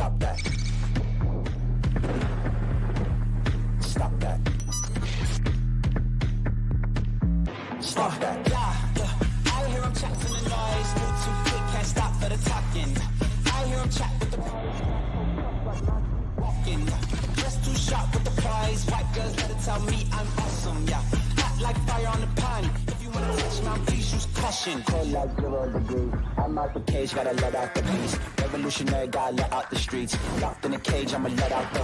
Stop that. Stop that. Stop that. Yeah. I hear him chat to the noise. Move too quick, can't stop for the talking. I hear him chat with the walking. Just too sharp with the prize. White girls better tell me I'm awesome. Yeah. Hot like fire on the pan. If you wanna touch my please use caution. Cold like 0 degrees. I'm out the cage, gotta let out the beast. Revolutionary, gotta let out the streets. Locked in a cage, I'ma let out the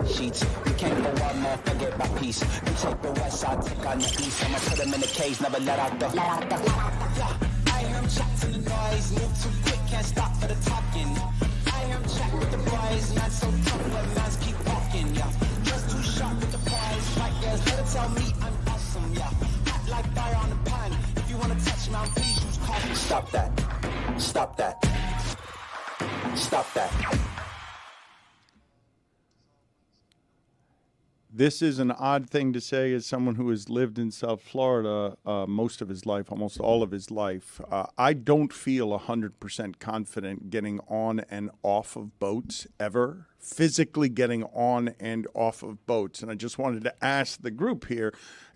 sheets. You can't go out, man, forget my peace. You take the west, I'll take on the east. I'ma put them in the cage, never let out the. Yeah, I hear him chat to the noise. Move too quick, can't stop for the talking. I hear him chat with the boys. Man, so tough, but man's keep walking. Yeah, just too sharp with the prize. White girls, better tell me I'm awesome. Yeah, hot like fire on the pan. If you wanna touch me, please use caution. Stop that. Stop that. Stop that. This is an odd thing to say as someone who has lived in South Florida most of his life, almost all of his life. I don't feel 100% confident getting on and off of boats ever, physically getting on and off of boats. And I just wanted to ask the group here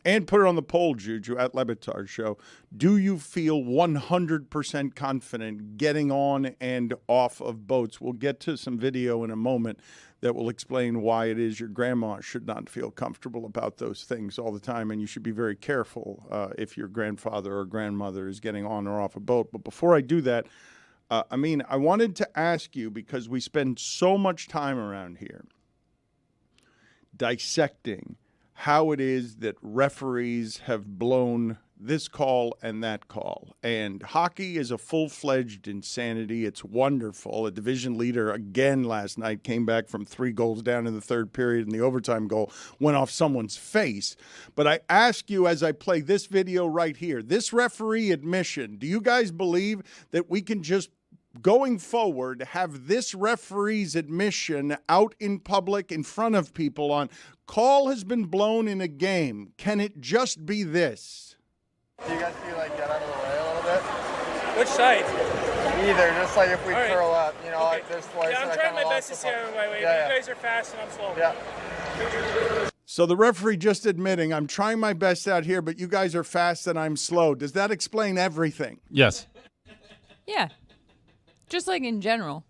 and put it on the poll, Juju, at Le Batard Show. Do you feel 100% confident getting on and off of boats? We'll get to some video in a moment that will explain why it is your grandma should not feel comfortable about those things all the time, and you should be very careful if your grandfather or grandmother is getting on or off a boat. But before I do that, I wanted to ask you, because we spend so much time around here dissecting how it is that referees have blown this call and that call. And hockey is a full-fledged insanity. It's wonderful. A division leader again last night came back from 3 goals down in the third period, and the overtime goal went off someone's face. But I ask you, as I play this video right here, this referee admission, do you guys believe that we can just going forward have this referee's admission out in public in front of people on call has been blown in a game? Can it just be this? Do you guys feel like get out of the way a little bit? Which side? Either, just like if we right. curl up, you know, Okay. like there's twice. Yeah, I'm trying my best to stay out of my way. Yeah, You guys are fast and I'm slow. Yeah. So the referee just admitting, I'm trying my best out here, but you guys are fast and I'm slow. Does that explain everything? Yes. Yeah. Just like in general.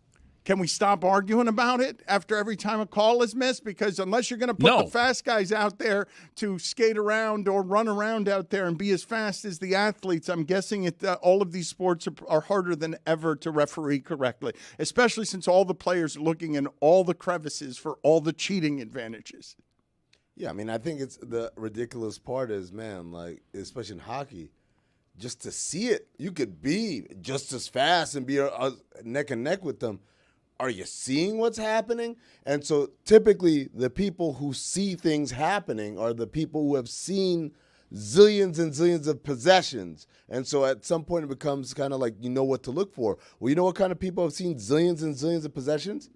Can we stop arguing about it after every time a call is missed? Because unless you're going to put the fast guys out there to skate around or run around out there and be as fast as the athletes, I'm guessing all of these sports are harder than ever to referee correctly, especially since all the players are looking in all the crevices for all the cheating advantages. Yeah, I mean, I think it's the ridiculous part is, man, like, especially in hockey, just to see it, you could be just as fast and be neck and neck with them. Are you seeing what's happening? And so typically the people who see things happening are the people who have seen zillions and zillions of possessions. And so at some point it becomes kind of like you know what to look for. Well, you know what kind of people have seen zillions and zillions of possessions?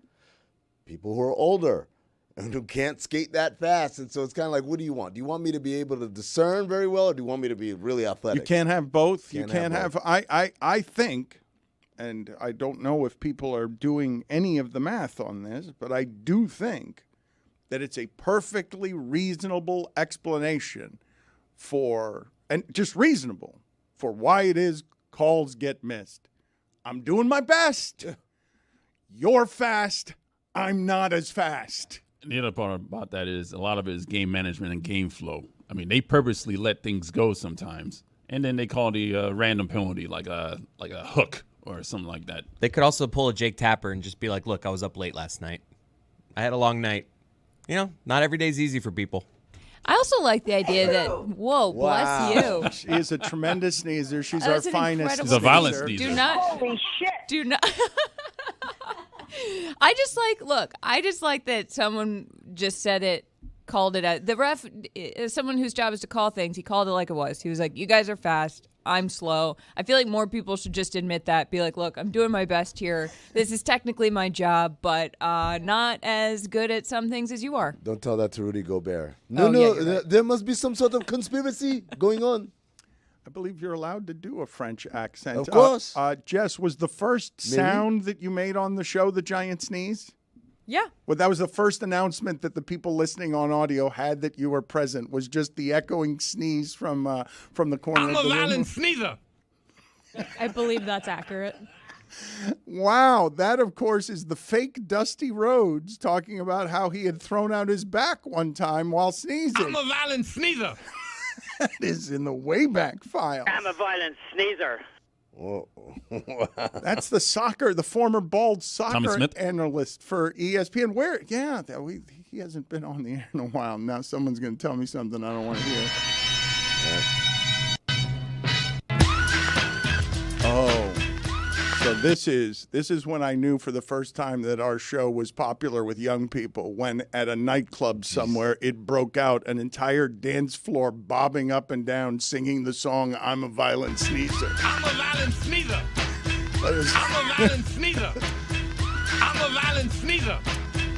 People who are older and who can't skate that fast. And so it's kind of like, what do you want? Do you want me to be able to discern very well, or do you want me to be really athletic? You can't have both. You can't have both. I think, and I don't know if people are doing any of the math on this, but I do think that it's a perfectly reasonable explanation for, and just reasonable, for why it is calls get missed. I'm doing my best. You're fast. I'm not as fast. The other part about that is a lot of it is game management and game flow. I mean, they purposely let things go sometimes, and then they call the random penalty like a hook or something like that. They could also pull a Jake Tapper and just be like, look, I was up late last night. I had a long night. You know, not every day's easy for people. I also like the idea that, whoa, Wow. bless you. She is a tremendous sneezer. She's That's our an finest. incredible She's a violent sneezer. sneezer. Do not. Holy shit. Do not. I just like that someone just said it, called it out. The ref, someone whose job is to call things, he called it like it was. He was like, you guys are fast. I'm slow. I feel like more people should just admit that. Be like, look, I'm doing my best here. This is technically my job, but not as good at some things as you are. Don't tell that to Rudy Gobert. Oh, No, yeah, you're right. there must be some sort of conspiracy going on. I believe you're allowed to do a French accent. Of course. Jess, was the first sound that you made on the show the giant sneeze? Yeah. Well, that was the first announcement that the people listening on audio had that you were present, was just the echoing sneeze from the corner of the room. I'm a violent sneezer. I believe that's accurate. Wow, that of course is the fake Dusty Rhodes talking about how he had thrown out his back one time while sneezing. I'm a violent sneezer. That is in the Wayback File. I'm a violent sneezer. Whoa. That's the former bald Tommy soccer Smith? analyst for ESPN. Where? Yeah, he hasn't been on the air in a while. Now someone's going to tell me something I don't want to hear. Oh, so this is when I knew for the first time that our show was popular with young people. When at a nightclub somewhere, it broke out, an entire dance floor bobbing up and down, singing the song "I'm a Violent Sneezer." I'm a violent sneezer. That is- I'm a violent sneezer. I'm a violent sneezer.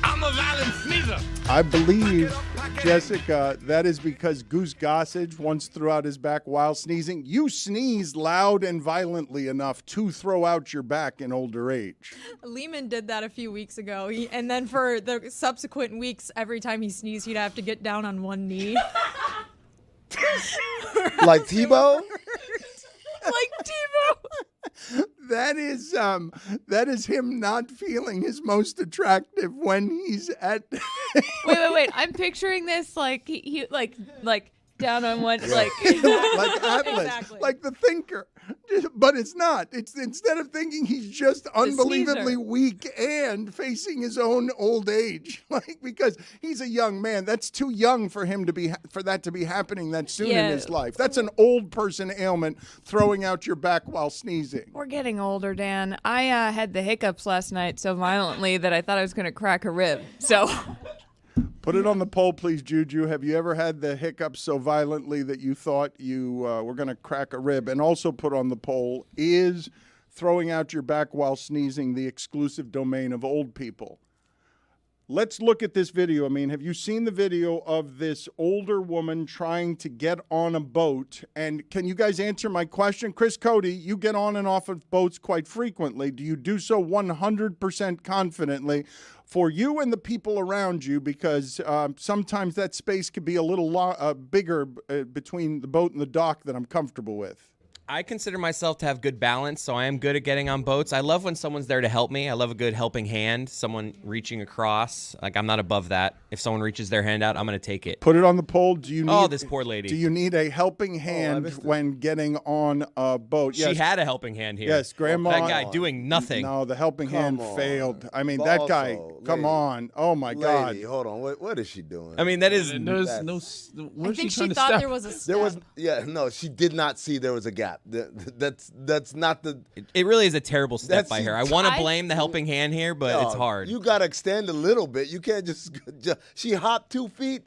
I'm a violent sneezer. I believe, Jessica, that is because Goose Gossage once threw out his back while sneezing. You sneeze loud and violently enough to throw out your back in older age. Lehman did that a few weeks ago. And then for the subsequent weeks, every time he sneezed, he'd have to get down on one knee. Like Tebow? Like Tebow. That is him not feeling his most attractive when he's at. Wait. I'm picturing this like he like down on one like. Like Atlas, Exactly. like the thinker, but it's not. It's instead of thinking he's just unbelievably sneezer. weak and facing his own old age, like because he's a young man. That's too young for him to be for that to be happening that soon Yeah. in his life. That's an old person ailment, throwing out your back while sneezing. We're getting older, Dan. I had the hiccups last night so violently that I thought I was going to crack a rib. So. Put it on the poll, please, Juju. Have you ever had the hiccups so violently that you thought you were going to crack a rib? And also put on the poll, is throwing out your back while sneezing the exclusive domain of old people? Let's look at this video. I mean, have you seen the video of this older woman trying to get on a boat? And can you guys answer my question? Chris Cody, you get on and off of boats quite frequently. Do you do so 100% confidently for you and the people around you? Because sometimes that space could be a little bigger between the boat and the dock that I'm comfortable with. I consider myself to have good balance, so I am good at getting on boats. I love when someone's there to help me. I love a good helping hand, someone reaching across. Like, I'm not above that. If someone reaches their hand out, I'm going to take it. Put it on the poll. Do you need, this poor lady. Do you need a helping hand when getting on a boat? She had a helping hand here. Yes, Grandma. That guy doing nothing. No, the helping hand on. failed. I mean, But that guy, also, come lady, on. Oh, my God. Lady, hold on. What is she doing? I mean, that is... There's no. I Where's think trying she to thought step? there was a step. There was, no, she did not see there was a gap. That's not the. It really is a terrible step That's by her. I want to I- blame the helping hand here, but it's hard. You got to extend a little bit. You can't just. She hopped 2 feet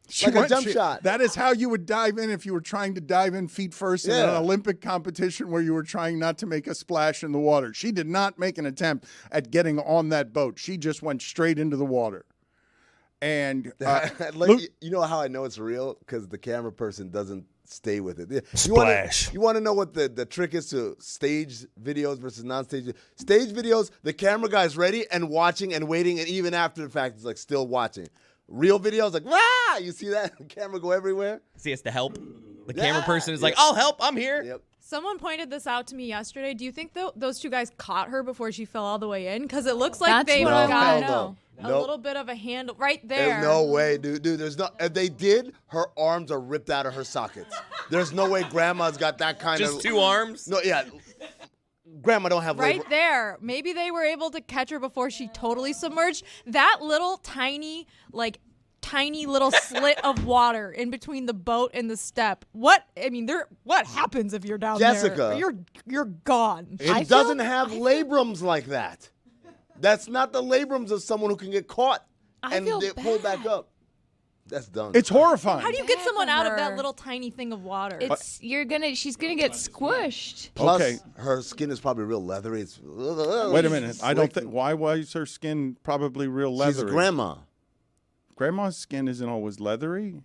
She like a went- jump she- shot. That is how you would dive in if you were trying to dive in feet first in an Yeah. Olympic competition where you were trying not to make a splash in the water. She did not make an attempt at getting on that boat. She just went straight into the water. And Like, Luke- you know how I know it's real? Because the camera person doesn't stay with it. Splash. You want to know what the trick is to stage videos versus non-stage? Stage videos, the camera guy's ready and watching and waiting, and even after the fact, it's like still watching. Real videos, like, rah! You see that? The camera go everywhere. See, it's to help. The camera person is like, I'll help. I'm here. Yep. Someone pointed this out to me yesterday. Do you think those two guys caught her before she fell all the way in? Because it looks like That's they what I got wanna know. a Nope. little bit of a handle right there. There's no way, dude. There's no. If they did, her arms are ripped out of her sockets. There's no way Grandma's got that kind of. Just 2 arms? No, yeah. Grandma don't have Right labor. there. Maybe they were able to catch her before she totally submerged. That little tiny little slit of water in between the boat and the step. What happens if you're down Jessica. there? You're gone. It doesn't have labrums like that. That's not the labrums of someone who can get caught and feel they pull back up. That's done. it's horrifying. How do you get someone out of her. that little tiny thing of water? She's gonna get squished. Plus, Okay. her skin is probably real leathery. It's, Wait a minute. I don't think. Why is her skin probably real leathery? She's a grandma. Grandma's skin isn't always leathery.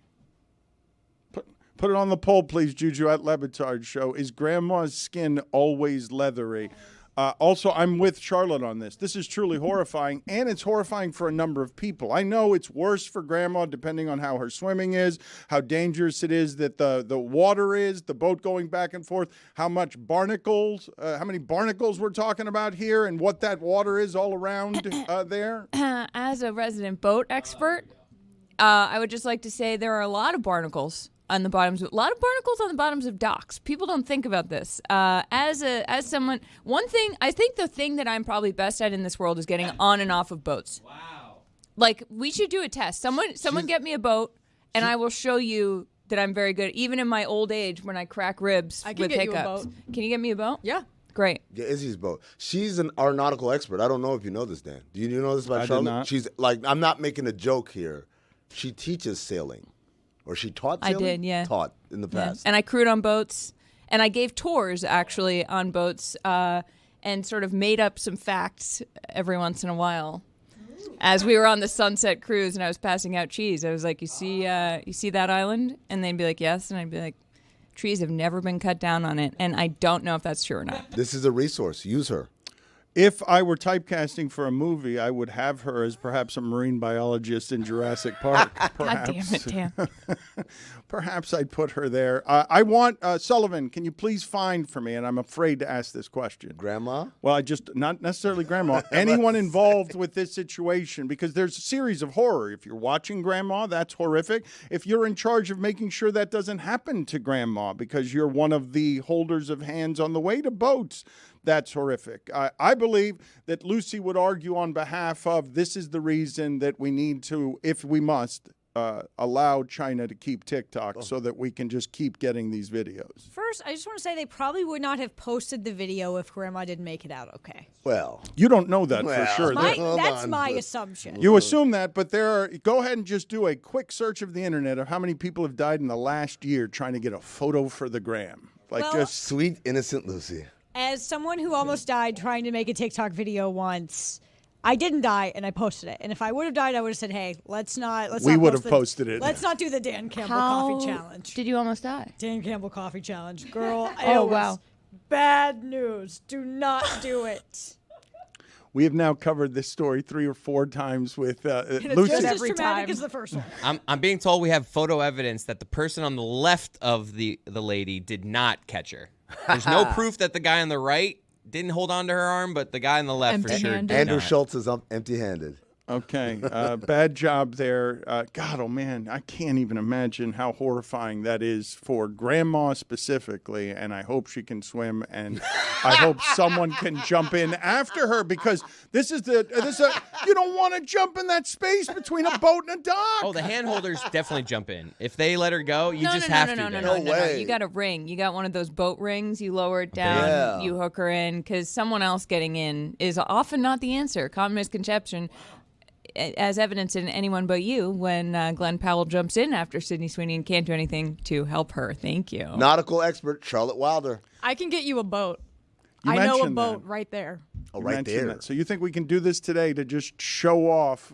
Put Put it on the poll, please, Juju at Le Batard Show. Is grandma's skin always leathery? Also, I'm with Charlotte on this. This is truly horrifying, and it's horrifying for a number of people. I know it's worse for grandma depending on how her swimming is, how dangerous it is that the water is, the boat going back and forth, how many barnacles we're talking about here, and what that water is all around there. As a resident boat expert, I would just like to say there are a lot of barnacles on the bottoms, a lot of barnacles on the bottoms of docks. People don't think about this. As someone, one thing, I think the thing that I'm probably best at in this world is getting on and off of boats. Wow. Like, we should do a test. Someone get me a boat, and I will show you that I'm very good, even in my old age when I crack ribs with hiccups. You a boat. Can you get me a boat? Yeah. Great. Yeah, Izzy's boat. She's our nautical expert. I don't know if you know this, Dan. Do you know this about Charlotte? I did not. She's like, I'm not making a joke here. She teaches sailing. Or she taught sailing? I did, yeah. Taught in the past. Yeah. And I crewed on boats, and I gave tours, actually, on boats, and sort of made up some facts every once in a while. As we were on the Sunset Cruise, and I was passing out cheese, I was like, you see that island? And they'd be like, yes. And I'd be like, trees have never been cut down on it, and I don't know if that's true or not. This is a resource. Use her. If I were typecasting for a movie, I would have her as perhaps a marine biologist in Jurassic Park. God damn it, Dan. Perhaps I'd put her there. I want, Sullivan, can you please find for me, and I'm afraid to ask this question. Grandma? Well, not necessarily grandma. Anyone involved with this situation, because there's a series of horror. If you're watching grandma, that's horrific. If you're in charge of making sure that doesn't happen to grandma because you're one of the holders of hands on the way to boats, that's horrific. I believe that Lucy would argue on behalf of this is the reason that we need to, if we must, allow China to keep TikTok so that we can just keep getting these videos. First, I just want to say they probably would not have posted the video if Grandma didn't make it out okay. Well, you don't know that for sure. That's my assumption. You assume that, but go ahead and just do a quick search of the internet of how many people have died in the last year trying to get a photo for the gram. Just sweet, innocent Lucy. As someone who almost died trying to make a TikTok video once, I didn't die, and I posted it. And if I would have died, I would have said, "Hey, let's not." We would have posted it. Let's not do the Dan Campbell coffee challenge. Did you almost die? Dan Campbell coffee challenge, girl. Oh wow, bad news. Do not do it. We have now covered this story 3 or 4 times with Lucy. Just as traumatic as the first one. I'm being told we have photo evidence that the person on the left of the lady did not catch her. There's no proof that the guy on the right didn't hold on to her arm, but the guy on the left for sure did Andrew not. Schultz is empty-handed. Okay, bad job there. God, oh man, I can't even imagine how horrifying that is for grandma specifically, and I hope she can swim, and I hope someone can jump in after her, because this is you don't want to jump in that space between a boat and a dock. Oh, the hand holders definitely jump in. If they let her go, you just have to. No way. You got a ring. You got one of those boat rings. You lower it down. You hook her in, because someone else getting in is often not the answer. Common misconception, as evidenced in Anyone But You, when Glenn Powell jumps in after Sydney Sweeney and can't do anything to help her. Thank you. Nautical expert Charlotte Wilder. I can get you a boat. You I know a mentioned boat that. right there. Oh, right there. That. So you think we can do this today to just show off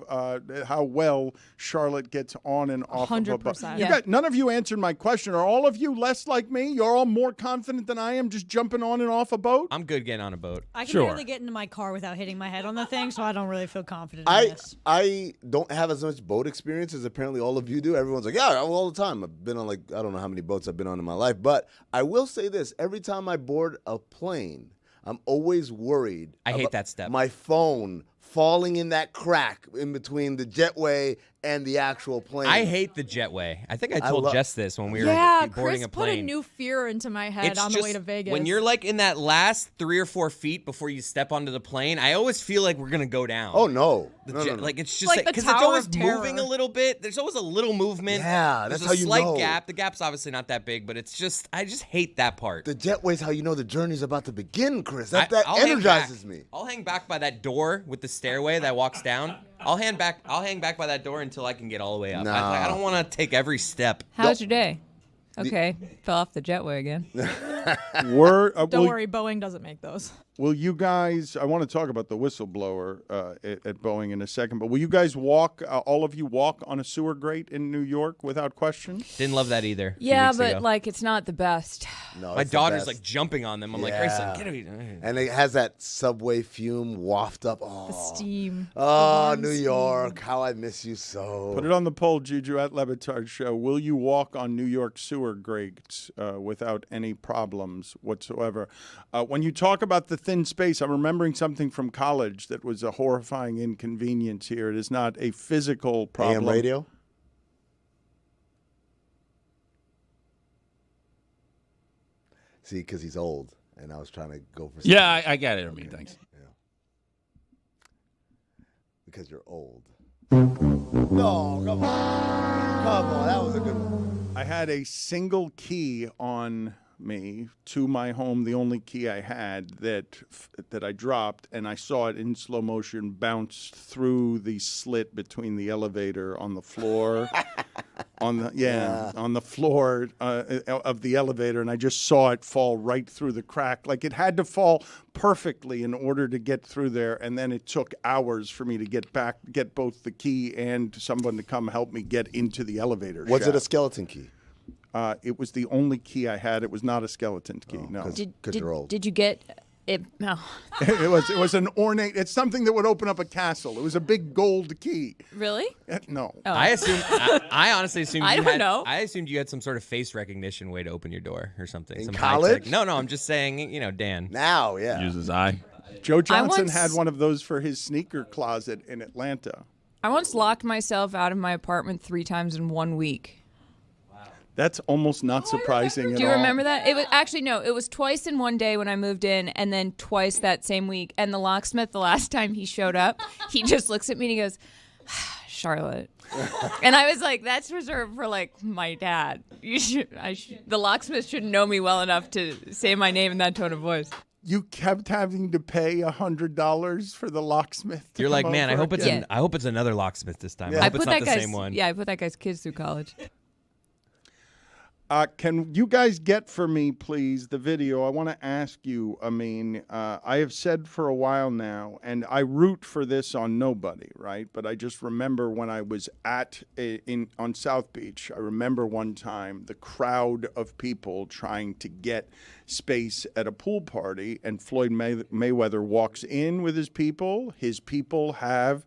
how well Charlotte gets on and off of a boat? 100%. None of you answered my question. Are all of you less like me? You're all more confident than I am just jumping on and off a boat? I'm good getting on a boat. I can barely get into my car without hitting my head on the thing, so I don't really feel confident in this. I don't have as much boat experience as apparently all of you do. Everyone's like, yeah, all the time. I've been on I don't know how many boats I've been on in my life. But I will say this. Every time I board a plane, I'm always worried. I hate that step. My phone falling in that crack in between the jetway and the actual plane. I hate the jetway. I think I told Jess this when we were boarding Chris a plane. put a new fear into my head on the way to Vegas. When you're in that last 3 or 4 feet before you step onto the plane, I always feel like we're gonna go down. Oh no. No. Like it's just like the because it's Tower always of Terror. moving a little bit. There's always a little movement. Yeah, that's There's how a you slight know. gap. The gap's obviously not that big, but I just hate that part. The jetway's how you know the journey's about to begin, Chris. I'll hang energizes back. me. I'll hang back by that door with the stairway that walks down. I'll hang back by that door until I can get all the way up. Nah. I don't want to take every step. How's your day? Okay, fell off the jetway again. Don't worry, Boeing doesn't make those. Will you guys? I want to talk about the whistleblower at Boeing in a second, but will you guys walk? All of you walk on a sewer grate in New York without question? Didn't love that either. Yeah, but like it's not the best. No, My it's the daughter's best. like jumping on them. I'm like, Yeah. Grace, like, get away. And it has that subway fume waft up. The Oh, steam. oh, The warm New steam. York, how I miss you so. Put it on the poll, Juju at Le Batard Show. Will you walk on New York sewer grates without any problems whatsoever? When you talk about the thin space, I'm remembering something from college that was a horrifying inconvenience here. It is not a physical problem. AM radio? See, because he's old, and I was trying to go for Yeah, I got it, Ernie. Thanks. because you're old. No, come on. Come on, that was a good one. I had a single key on me to my home, the only key I had that I dropped, and I saw it in slow motion bounce through the slit between the elevator on the floor, on the floor of the elevator, and I just saw it fall right through the crack. Like it had to fall perfectly in order to get through there, and then it took hours for me to get both the key and someone to come help me get into the elevator. Was it a shaft. skeleton key? It was the only key I had. It was not a skeleton key. No, Because you're old. Did you get it? No. it was an ornate. It's something that would open up a castle. It was a big gold key. Really? No. Oh. I honestly assumed I you don't had. know. I assumed you had some sort of face recognition way to open your door or something. In some college? high-tech- No, I'm just saying. Dan. Now, yeah. Use his eye. Joe Johnson once- had one of those for his sneaker closet in Atlanta. I once locked myself out of my apartment 3 times in 1 week. That's almost not surprising at all. Do you remember that? It was actually no. It was twice in one day when I moved in, and then twice that same week. And the locksmith, the last time he showed up, he just looks at me and he goes, "Charlotte," and I was like, "That's reserved for like my dad. The locksmith should know me well enough to say my name in that tone of voice." You kept having to pay $100 for the locksmith. You're like, man, I hope it's again." I hope it's another locksmith this time. Yeah. I I hope put it's not that the guy's same one. yeah. I put that guy's kids through college. Can you guys get for me, please, the video? I want to ask you, I have said for a while now, and I root for this on nobody, right? But I just remember when I was on South Beach, I remember one time the crowd of people trying to get space at a pool party, and Floyd Mayweather walks in with his people. His people have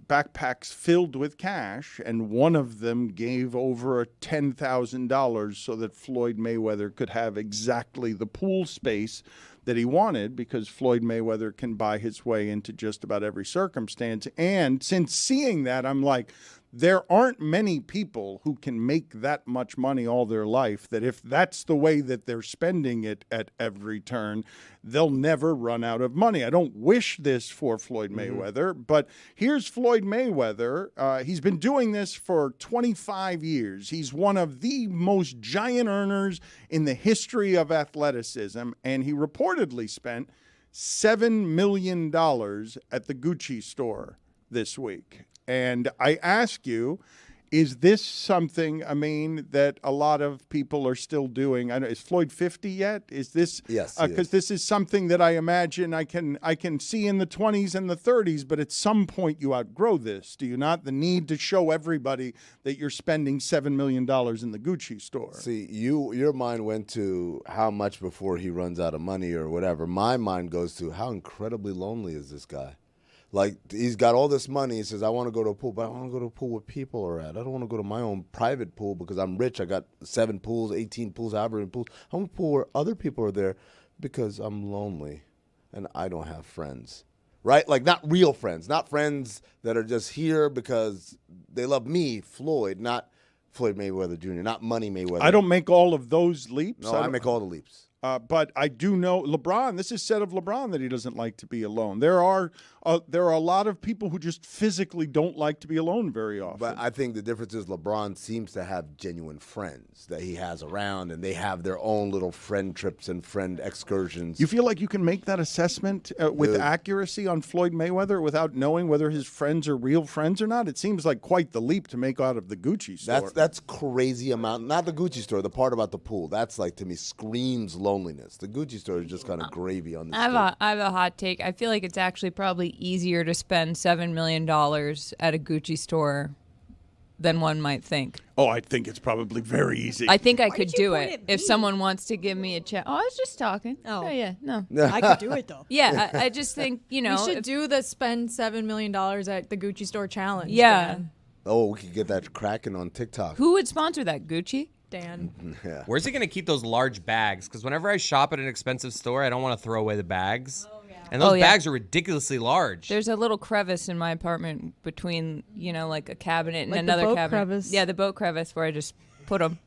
backpacks filled with cash, and one of them gave over $10,000 so that Floyd Mayweather could have exactly the pool space that he wanted, because Floyd Mayweather can buy his way into just about every circumstance. And since seeing that, I'm like, there aren't many people who can make that much money all their life, that if that's the way that they're spending it at every turn, they'll never run out of money. I don't wish this for Floyd Mayweather, but here's Floyd Mayweather. He's been doing this for 25 years. He's one of the most giant earners in the history of athleticism, and he reportedly spent $7 million at the Gucci store this week. And I ask you, is this something, that a lot of people are still doing? I know, is Floyd 50 yet? Is this? Yes, he Because is. this is something that I imagine I can see in the 20s and the 30s, but at some point you outgrow this, do you not? The need to show everybody that you're spending $7 million in the Gucci store. See, your mind went to how much before he runs out of money or whatever. My mind goes to how incredibly lonely is this guy? Like, he's got all this money. He says, I want to go to a pool, but I want to go to a pool where people are at. I don't want to go to my own private pool because I'm rich. I got 7 pools, 18 pools, however many pools. I want a pool where other people are there because I'm lonely and I don't have friends. Right? Like, not real friends. Not friends that are just here because they love me, Floyd, not Floyd Mayweather Jr., not Money Mayweather. I don't make all of those leaps. No, I make all the leaps. But I do know LeBron, this is said of LeBron that he doesn't like to be alone. There are there are a lot of people who just physically don't like to be alone very often. But I think the difference is LeBron seems to have genuine friends that he has around, and they have their own little friend trips and friend excursions. You feel like you can make that assessment with accuracy on Floyd Mayweather without knowing whether his friends are real friends or not? It seems like quite the leap to make out of the Gucci store. That's crazy amount. Not the Gucci store. The part about the pool. That's like, to me, screams loneliness. The Gucci store is just kind of gravy on the I have a hot take. I feel like it's actually probably easier to spend $7 million at a Gucci store than one might think. Oh, I think it's probably very easy. I think I could do it if someone wants to give me a check. Oh, I was just talking. Oh, yeah, no. I could do it, though. Yeah, I just think, We should do the spend $7 million at the Gucci store challenge. Yeah. Dan. Oh, we could get that cracking on TikTok. Who would sponsor that? Gucci? Dan. Yeah. Where's he going to keep those large bags? Because whenever I shop at an expensive store, I don't want to throw away the bags. And those bags are ridiculously large. There's a little crevice in my apartment between, like a cabinet and Like the another boat cabinet. crevice? Yeah, the boat crevice where I just put them.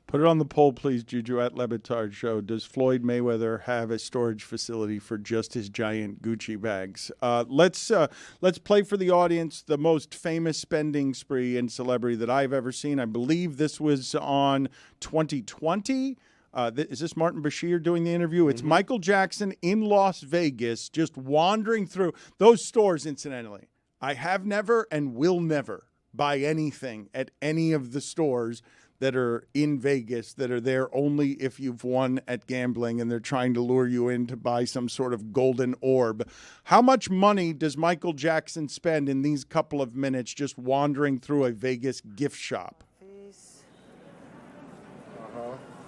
Put it on the poll, please, Juju, at Le Batard Show. Does Floyd Mayweather have a storage facility for just his giant Gucci bags? Let's play for the audience the most famous spending spree in celebrity that I've ever seen. I believe this was on 2020. Is this Martin Bashir doing the interview? It's Michael Jackson in Las Vegas, just wandering through those stores, incidentally. I have never and will never buy anything at any of the stores that are in Vegas that are there only if you've won at gambling and they're trying to lure you in to buy some sort of golden orb. How much money does Michael Jackson spend in these couple of minutes just wandering through a Vegas gift shop?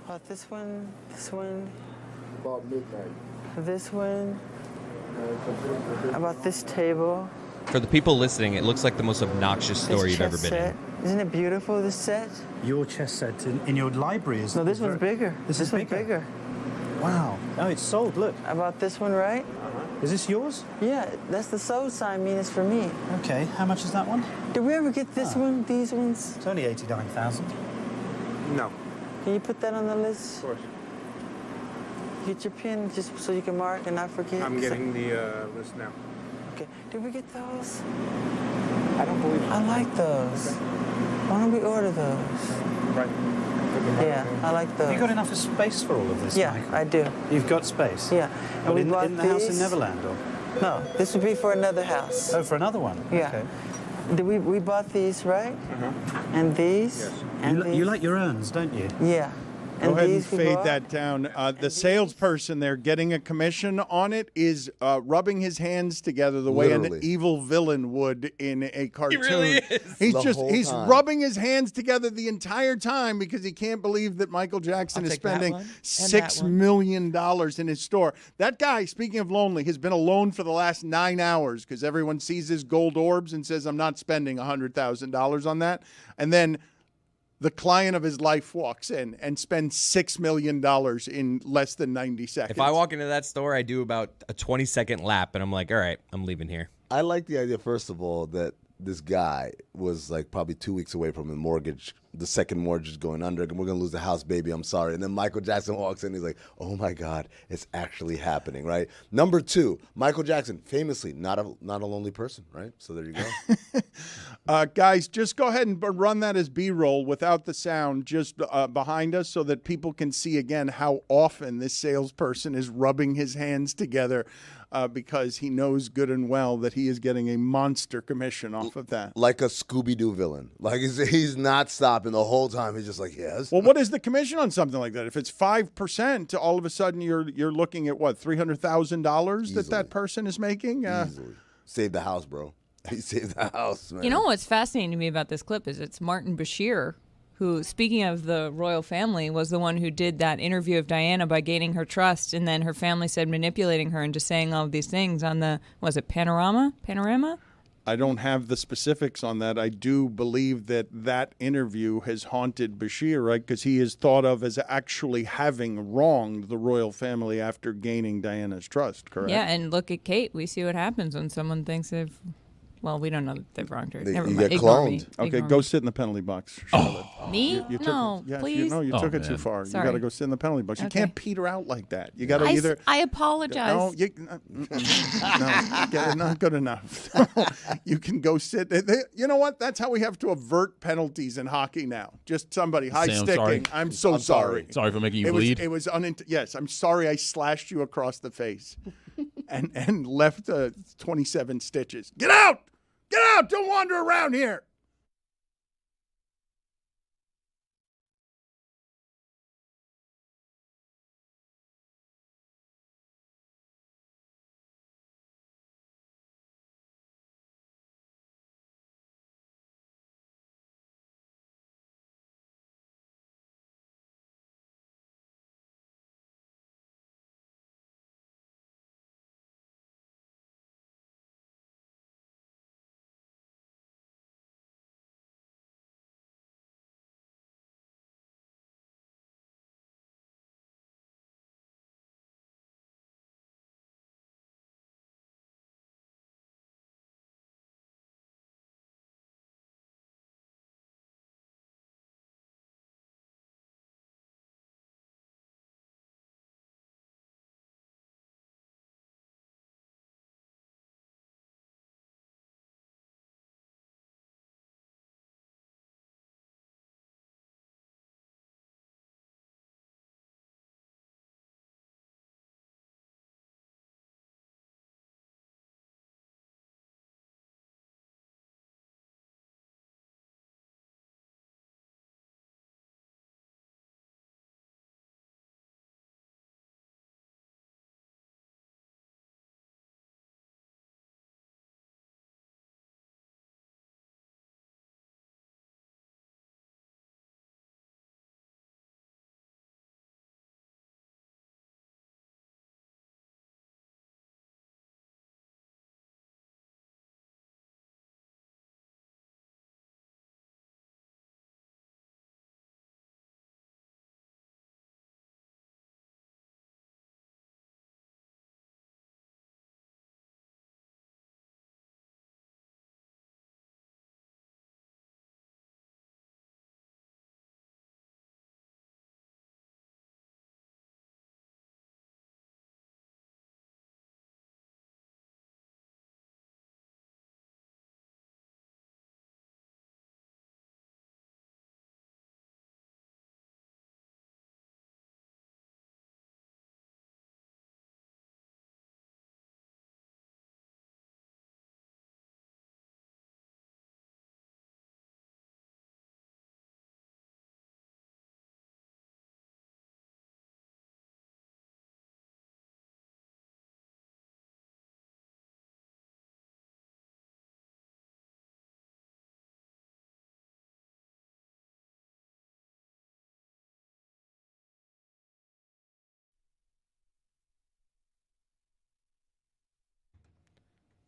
About this one, About midnight. this one, about this table. For the people listening, it looks like the most obnoxious store this you've ever chess been set. Isn't it beautiful, this set? Your chess set in your library is... No, this one's bigger. This is one's bigger. Wow. Oh, it's sold, look. About this one, right? Is this yours? Yeah, that's the sold sign mean it's for me. Okay, how much is that one? Did we ever get this one, these ones? It's only 89,000. No. Can you put that on the list? Of course. Get your pen just so you can mark and not forget. I'm getting the list now. Okay. Did we get those? I don't believe I like those. Okay. Why don't we order those? Right. Yeah, I like those. Have you got enough space for all of this, Yeah, Michael? I do. You've got space? Yeah. Well, we in bought the house in these. Neverland, or? No, this would be for another house. Oh, for another one? Yeah. Okay. We bought these, right? And these. Yes. And these. You like your urns, don't you? Yeah. Go ahead and these we fade bought. that down. The salesperson there getting a commission on it is rubbing his hands together the way an Literally. evil villain would in a cartoon. really is. He's whole time. rubbing his hands together the entire time because he can't believe that Michael Jackson I'll is take that spending one, and $6 that one. million in his store. That guy, speaking of lonely, has been alone for the last 9 hours because everyone sees his gold orbs and says, I'm not spending $100,000 on that. And then the client of his life walks in and spends $6 million in less than 90 seconds. If I walk into that store, I do about a 20-second lap, and I'm like, all right, I'm leaving here. I like the idea, first of all, that this guy was like probably 2 weeks away from the second mortgage going under, and we're going to lose the house, baby, I'm sorry. And then Michael Jackson walks in, he's like, oh my God, it's actually happening, right? Number two, Michael Jackson, famously not a lonely person, right? So there you go. Guys, just go ahead and run that as B-roll without the sound just behind us so that people can see again how often this salesperson is rubbing his hands together because he knows good and well that he is getting a monster commission off of that. Like a Scooby-Doo villain. Like he's not stopping the whole time. He's just like, yes. Well, what is the commission on something like that? If it's 5%, all of a sudden you're looking at what, $300,000 that person is making? Easily. Save the house, bro. He saved the house, man. You know what's fascinating to me about this clip is it's Martin Bashir, who, speaking of the royal family, was the one who did that interview of Diana by gaining her trust, and then her family said manipulating her into saying all of these things on the, was it Panorama? I don't have the specifics on that. I do believe that interview has haunted Bashir, right? Because he is thought of as actually having wronged the royal family after gaining Diana's trust, correct? Yeah, and look at Kate. We see what happens when someone thinks they've Well, we don't know that they've wronged her. They- Never you mind. get Ignore me. cloned. Okay, Ignore go me. sit in the penalty box, Charlotte. Me? You took No, it, please. You took it too man. far. Sorry. You got to go sit in the penalty box. You Okay. can't peter out like that. You got to I either. apologize. No, no, not good enough. You can go sit. You know what? That's how we have to avert penalties in hockey now. Just somebody high Say, "I'm sticking. sorry." I'm so sorry. Sorry for making you It bleed. was yes. I'm sorry. I slashed you across the face, and left 27 stitches. Get out! Get out! Don't wander around here.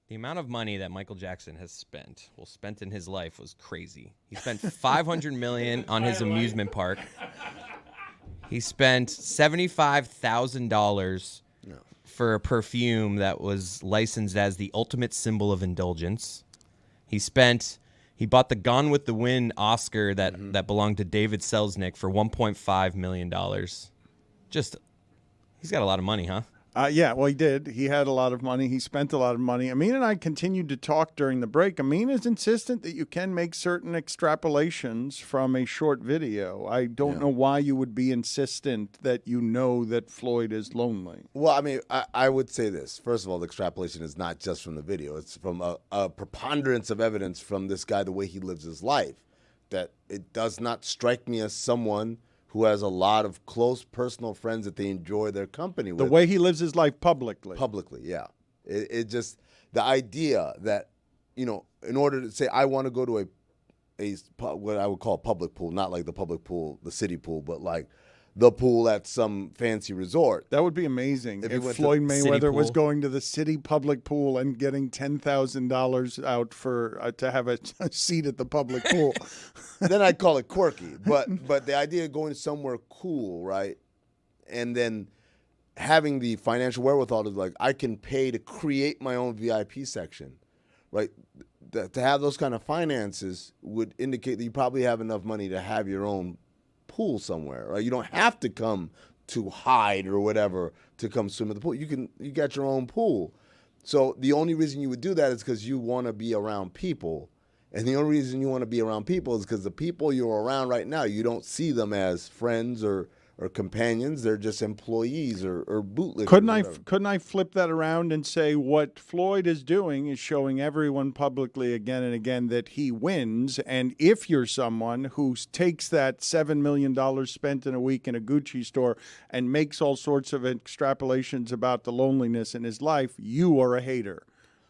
The amount of money that Michael Jackson has spent in his life was crazy. He spent $500 million on his amusement park. He spent $75,000 for a perfume that was licensed as the ultimate symbol of indulgence. He bought the Gone with the Wind Oscar that belonged to David Selznick for $1.5 million. He's got a lot of money, huh? Yeah, well, he did. He had a lot of money. He spent a lot of money. Amin and I continued to talk during the break. Amin is insistent that you can make certain extrapolations from a short video. I don't know why you would be insistent that you know that Floyd is lonely. Well, I mean, I would say this. First of all, the extrapolation is not just from the video. It's from a preponderance of evidence from this guy, the way he lives his life, that it does not strike me as someone who has a lot of close personal friends that they enjoy their company with. The way he lives his life publicly. Publicly, yeah. It just, the idea that, you know, in order to say, I want to go to what I would call a public pool, not like the public pool, the city pool, but like the pool at some fancy resort. That would be amazing if went Floyd to Mayweather was pool. going to the city public pool and getting $10,000 out for to have a seat at the public pool. Then I'd call it quirky. But the idea of going somewhere cool, right, and then having the financial wherewithal to like, I can pay to create my own VIP section, right? to have those kind of finances would indicate that you probably have enough money to have your own pool somewhere. Right? You don't have to come to Hyde or whatever to come swim at the pool. You got your own pool. So the only reason you would do that is because you want to be around people. And the only reason you want to be around people is because the people you're around right now, you don't see them as friends or companions. They're just employees or bootleggers. Couldn't I flip that around and say what Floyd is doing is showing everyone publicly again and again that he wins, and if you're someone who takes that $7 million spent in a week in a Gucci store and makes all sorts of extrapolations about the loneliness in his life, you are a hater.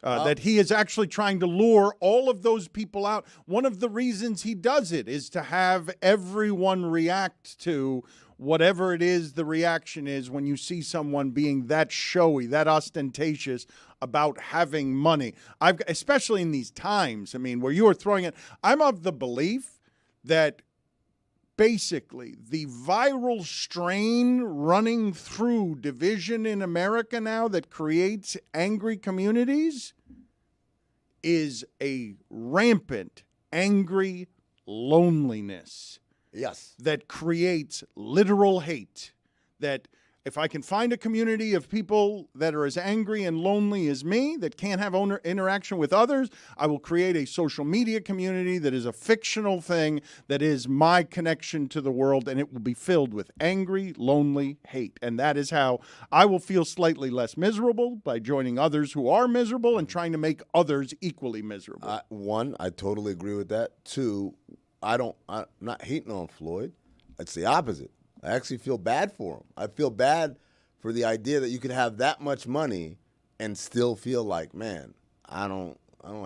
That he is actually trying to lure all of those people out. One of the reasons he does it is to have everyone react to whatever it is the reaction is when you see someone being that showy, that ostentatious about having money. Especially in these times, I mean, where you are throwing it. I'm of the belief that basically the viral strain running through division in America now that creates angry communities is a rampant, angry loneliness. Yes. That creates literal hate. That if I can find a community of people that are as angry and lonely as me, that can't have interaction with others, I will create a social media community that is a fictional thing, that is my connection to the world, and it will be filled with angry, lonely hate. And that is how I will feel slightly less miserable, by joining others who are miserable and trying to make others equally miserable. One, I totally agree with that. Two, I'm not hating on Floyd. It's the opposite. I actually feel bad for him. I feel bad for the idea that you could have that much money and still feel like, man, I don't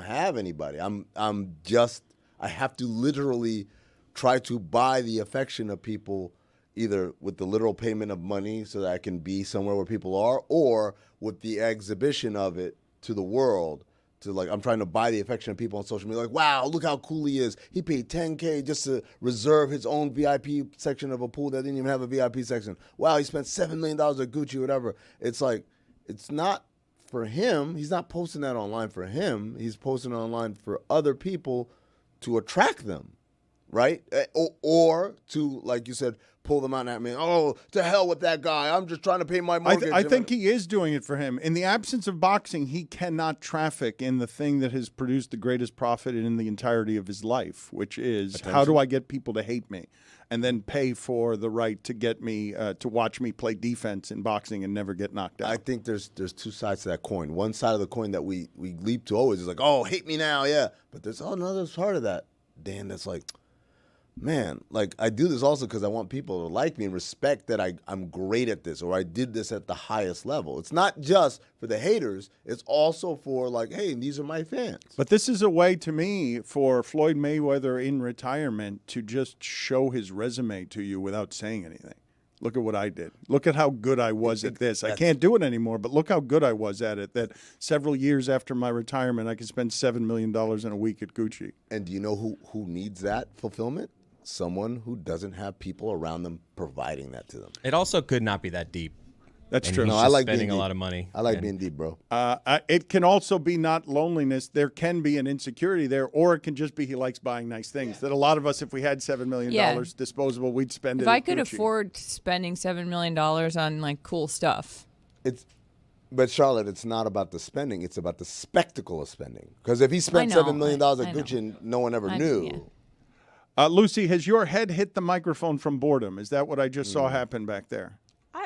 have anybody. I have to literally try to buy the affection of people, either with the literal payment of money so that I can be somewhere where people are, or with the exhibition of it to the world. I'm trying to buy the affection of people on social media. Like, wow, look how cool he is. He paid $10K just to reserve his own VIP section of a pool that didn't even have a VIP section. Wow, he spent $7 million at Gucci, whatever. It's like, it's not for him. He's not posting that online for him. He's posting it online for other people to attract them, right? Or to, like you said, pull them out and mean, oh, to hell with that guy. I'm just trying to pay my mortgage. I think he is doing it for him. In the absence of boxing, he cannot traffic in the thing that has produced the greatest profit in the entirety of his life, which is how do I get people to hate me and then pay for the right to get me to watch me play defense in boxing and never get knocked out. I think there's two sides to that coin. One side of the coin that we leap to always is like, oh, hate me now, yeah. But there's another part of that, Dan, that's like, man, like I do this also because I want people to like me and respect that I'm great at this, or I did this at the highest level. It's not just for the haters. It's also for like, hey, these are my fans. But this is a way to me for Floyd Mayweather in retirement to just show his resume to you without saying anything. Look at what I did. Look at how good I was at this. I can't do it anymore, but look how good I was at it, that several years after my retirement, I could spend $7 million in a week at Gucci. And do you know who needs that fulfillment? Someone who doesn't have people around them providing that to them. It also could not be that deep. That's true. No, I like spending being a deep. lot of money. I like being deep, bro. It can also be not loneliness. There can be an insecurity there, or it can just be he likes buying nice things. That a lot of us, if we had $7 million disposable, we'd spend it. If I could Gucci. afford spending $7 million on like cool stuff. But Charlotte, it's not about the spending. It's about the spectacle of spending. Because if he spent $7 million at Gucci and no one ever knew. Yeah. Lucy, has your head hit the microphone from boredom? Is that what I just saw happen back there?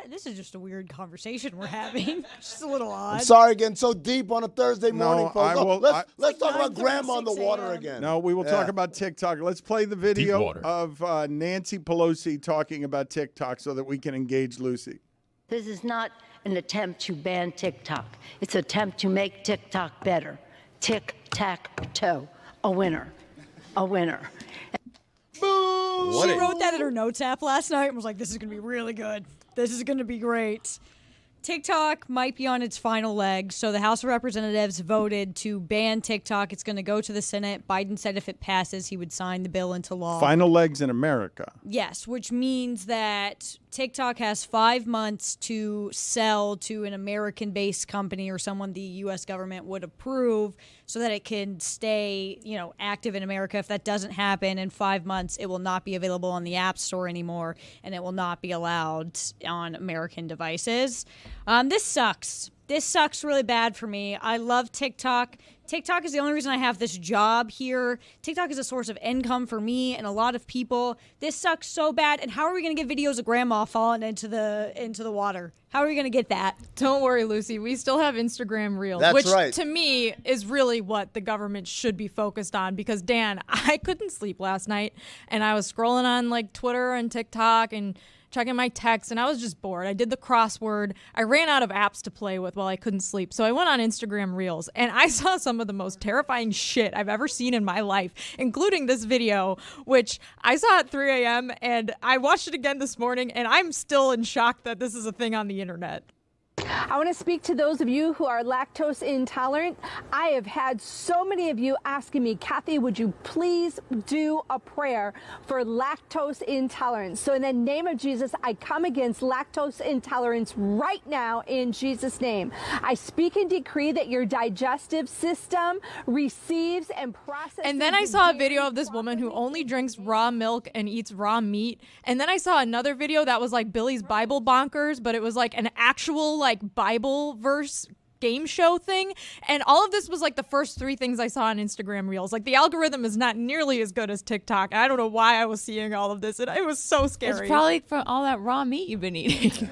This is just a weird conversation we're having. Just a little odd. I'm sorry again, so deep on a Thursday morning, folks. I will- Let's talk about Grandma on the water again. No, we will talk about TikTok. Let's play the video of Nancy Pelosi talking about TikTok so that we can engage Lucy. This is not an attempt to ban TikTok. It's an attempt to make TikTok better. Tic-tac-toe. A winner. A winner. She wrote that in her notes app last night and was like, this is going to be really good. This is going to be great. TikTok might be on its final legs. So the House of Representatives voted to ban TikTok. It's going to go to the Senate. Biden said if it passes, he would sign the bill into law. Final legs in America. Yes, which means that TikTok has 5 months to sell to an American-based company or someone the U.S. government would approve so that it can stay, active in America. If that doesn't happen in 5 months, it will not be available on the App Store anymore, and it will not be allowed on American devices. This sucks. This sucks really bad for me. I love TikTok. TikTok is the only reason I have this job here. TikTok is a source of income for me and a lot of people. This sucks so bad. And how are we going to get videos of grandma falling into the water? How are we going to get that? Don't worry, Lucy. We still have Instagram Reels, That's which right. to me is really what the government should be focused on. Because Dan, I couldn't sleep last night, and I was scrolling on like Twitter and TikTok and checking my texts, and I was just bored. I did the crossword. I ran out of apps to play with while I couldn't sleep. So I went on Instagram Reels, and I saw some of the most terrifying shit I've ever seen in my life, including this video, which I saw at 3 a.m., and I watched it again this morning, and I'm still in shock that this is a thing on the internet. I want to speak to those of you who are lactose intolerant. I have had so many of you asking me, Kathy, would you please do a prayer for lactose intolerance? So in the name of Jesus, I come against lactose intolerance right now in Jesus' name. I speak and decree that your digestive system receives and processes. And then I saw a video of this woman who only drinks raw milk and eats raw meat. And then I saw another video that was like Billy's Bible Bonkers, but it was like an actual like Bible verse game show thing. And all of this was like the first 3 things I saw on Instagram Reels. Like the algorithm is not nearly as good as TikTok. I don't know why I was seeing all of this. And it was so scary. It's probably from all that raw meat you've been eating.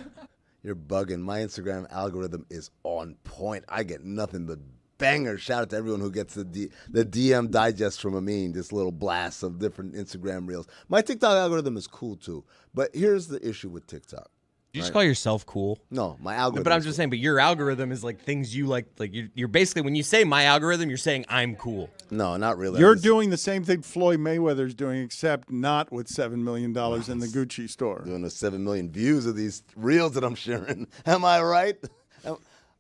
You're bugging. My Instagram algorithm is on point. I get nothing but bangers. Shout out to everyone who gets the DM digest from Amin, this little blast of different Instagram Reels. My TikTok algorithm is cool too. But here's the issue with TikTok. You just call yourself cool? No, my algorithm. But I'm just saying, but your algorithm is like things you like. Like you're basically, when you say my algorithm, you're saying I'm cool. No, not really. You're doing the same thing Floyd Mayweather's doing, except not with $7 million in the Gucci store. Doing the 7 million views of these reels that I'm sharing. Am I right?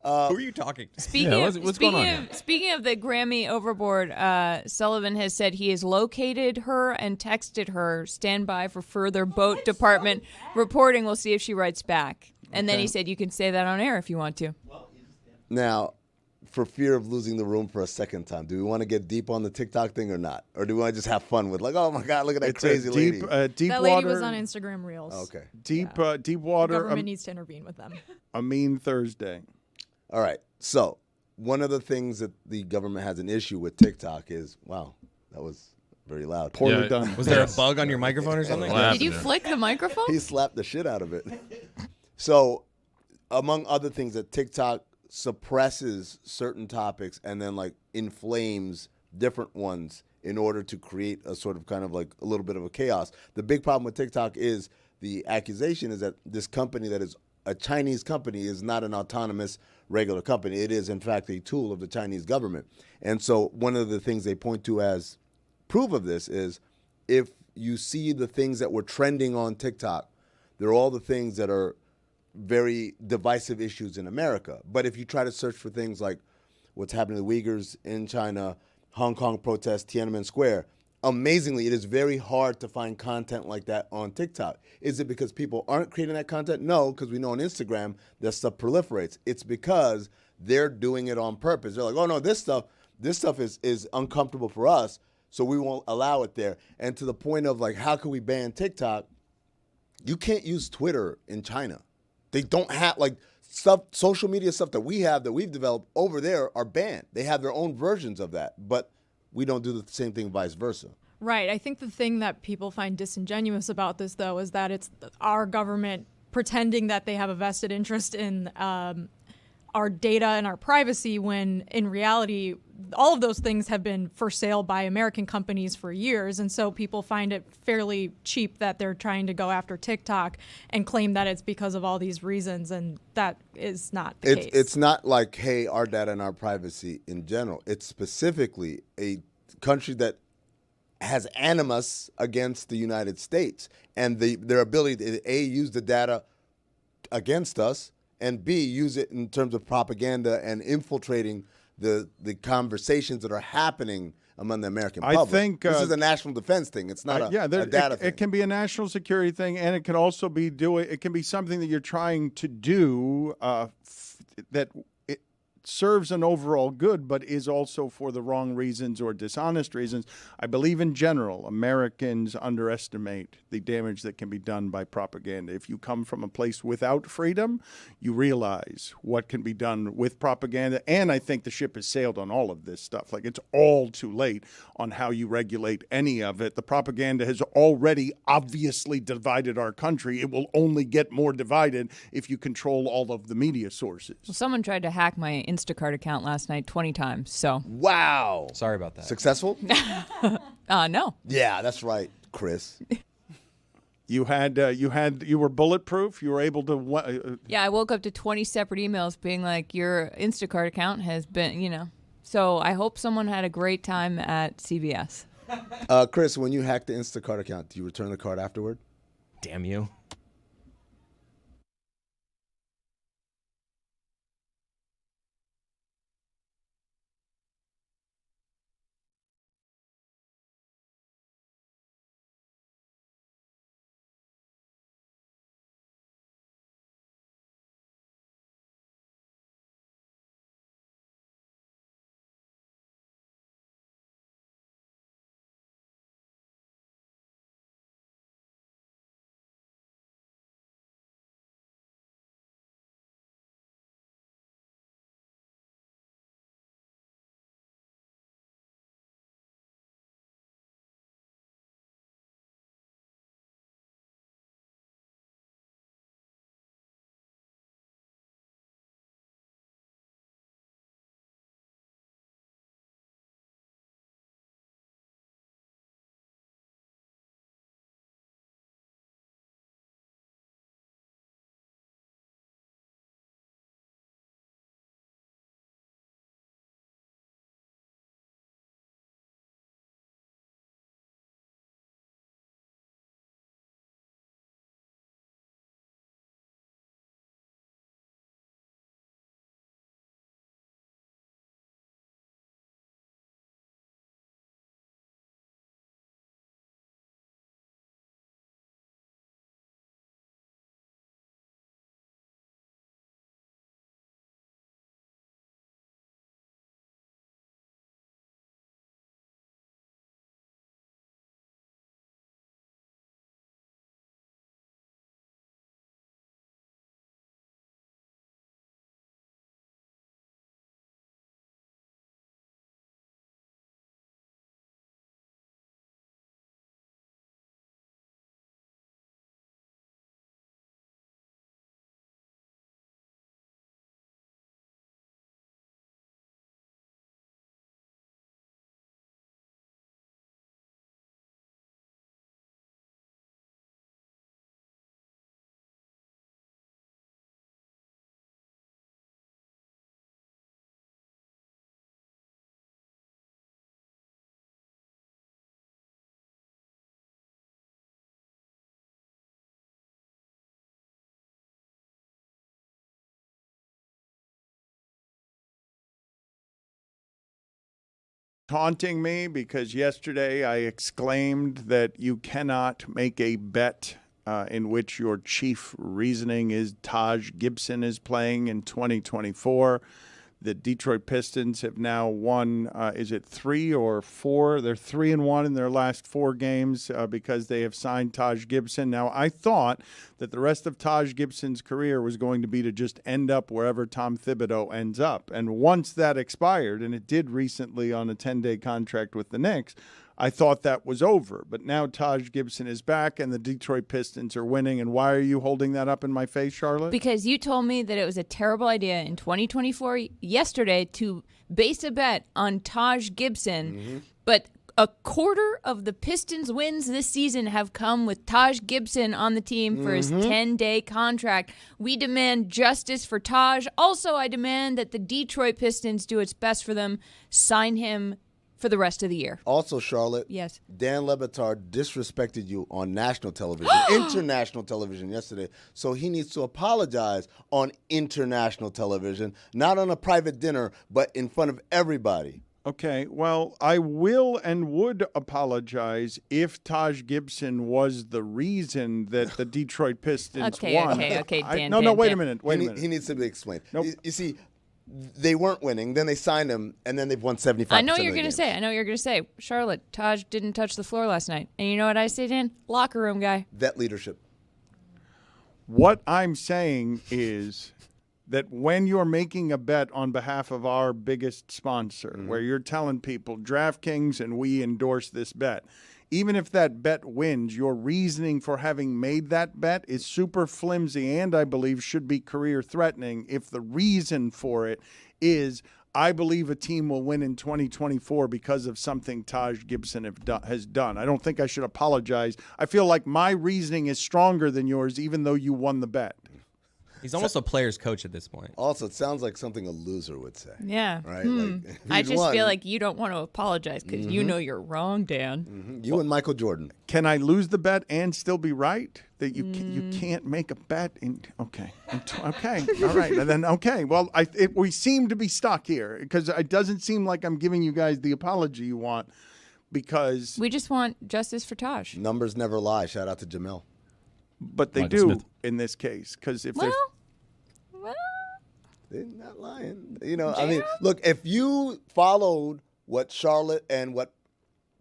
Who are you talking to? Speaking of the Grammy overboard, Sullivan has said he has located her and texted her, stand by for further boat department reporting. We'll see if she writes back. And then he said you can say that on air if you want to. Now, for fear of losing the room for a second time, do we want to get deep on the TikTok thing or not? Or do we want to just have fun with like, oh my God, look at that crazy lady. Deep that water. lady was on Instagram Reels. Okay. Deep The water. government needs to intervene with them. A mean Thursday. All right. So one of the things that the government has an issue with TikTok is, wow, that was very loud. Poorly done. Was there a bug on your microphone or something? Did you flick the microphone? He slapped the shit out of it. So among other things, that TikTok suppresses certain topics and then like inflames different ones in order to create a sort of kind of like a little bit of a chaos. The big problem with TikTok is the accusation is that this company that is a Chinese company is not an autonomous regular company. It is, in fact, a tool of the Chinese government. And so one of the things they point to as proof of this is if you see the things that were trending on TikTok, they're all the things that are very divisive issues in America. But if you try to search for things like what's happening to the Uyghurs in China, Hong Kong protests, Tiananmen Square, amazingly, it is very hard to find content like that on TikTok. Is it because people aren't creating that content? No, because we know on Instagram that stuff proliferates. It's because they're doing it on purpose. They're like, oh no, this stuff is uncomfortable for us, so we won't allow it there. And to the point of like, how can we ban TikTok? You can't use Twitter in China. They don't have like stuff, social media stuff that we have that we've developed over there are banned. They have their own versions of that, but we don't do the same thing vice versa. Right. I think the thing that people find disingenuous about this, though, is that it's our government pretending that they have a vested interest in our data and our privacy when in reality, all of those things have been for sale by American companies for years. And so people find it fairly cheap that they're trying to go after TikTok and claim that it's because of all these reasons. And that is not the case. It's not like, hey, our data and our privacy in general. It's specifically a country that has animus against the United States and their ability to, A, use the data against us, and B, use it in terms of propaganda and infiltrating the conversations that are happening among the American I public. think, this is a national defense thing. It's not a data thing. It can be a national security thing, and it can also be it can be something that you're trying to do that it serves an overall good, but is also for the wrong reasons or dishonest reasons. I believe in general, Americans underestimate the damage that can be done by propaganda. If you come from a place without freedom, you realize what can be done with propaganda. And I think the ship has sailed on all of this stuff. Like, it's all too late on how you regulate any of it. The propaganda has already obviously divided our country. It will only get more divided if you control all of the media sources. Well, someone tried to hack my Instacart account last night 20 times. So wow. Sorry about that. Successful? No. Yeah, that's right, Chris. You were bulletproof. You were able to. Yeah, I woke up to 20 separate emails being like, your Instacart account has been, So I hope someone had a great time at CVS. Chris, when you hack the Instacart account, do you return the card afterward? Damn you. Taunting me because yesterday I exclaimed that you cannot make a bet in which your chief reasoning is Taj Gibson is playing in 2024. The Detroit Pistons have now won, is it 3 or 4? They're 3-1 in their last 4 games because they have signed Taj Gibson. Now, I thought that the rest of Taj Gibson's career was going to be to just end up wherever Tom Thibodeau ends up. And once that expired, and it did recently on a 10-day contract with the Knicks, I thought that was over. But now Taj Gibson is back and the Detroit Pistons are winning. And why are you holding that up in my face, Charlotte? Because you told me that it was a terrible idea in 2024 yesterday to base a bet on Taj Gibson. But a quarter of the Pistons' wins this season have come with Taj Gibson on the team for his 10-day contract. We demand justice for Taj. Also, I demand that the Detroit Pistons do its best for them, sign him for the rest of the year. Also, Charlotte, yes, Dan Le Batard disrespected you on national television, international television yesterday. So he needs to apologize on international television, not on a private dinner, but in front of everybody. Okay, well, I will and would apologize if Taj Gibson was the reason that the Detroit Pistons won. Okay, Dan. No, Dan, wait Dan. a minute. Wait a minute. He needs to be explained. Nope. You see, they weren't winning. Then they signed him, and then they've won 75%. I know what you're going to say. I know what you're going to say. Charlotte, Taj didn't touch the floor last night. And you know what I say, Dan? Locker room guy. Vet leadership. What I'm saying is that when you're making a bet on behalf of our biggest sponsor, where you're telling people DraftKings and we endorse this bet, even if that bet wins, your reasoning for having made that bet is super flimsy and I believe should be career threatening if the reason for it is I believe a team will win in 2024 because of something Taj Gibson has done. I don't think I should apologize. I feel like my reasoning is stronger than yours even though you won the bet. He's almost a player's coach at this point. Also, it sounds like something a loser would say. Yeah. Right? Hmm. Like, I he's just won. feel like you don't want to apologize because you know you're wrong, Dan. You and Michael Jordan. Can I lose the bet and still be right? That you can't make a bet in okay, okay, all right, and then okay. Well, we seem to be stuck here because it doesn't seem like I'm giving you guys the apology you want because We just want justice for Taj. Numbers never lie. Shout out to Jamel. but they Michael do Smith. in this case because if Well, They're not lying. You know, I mean, look, if you followed what Charlotte and what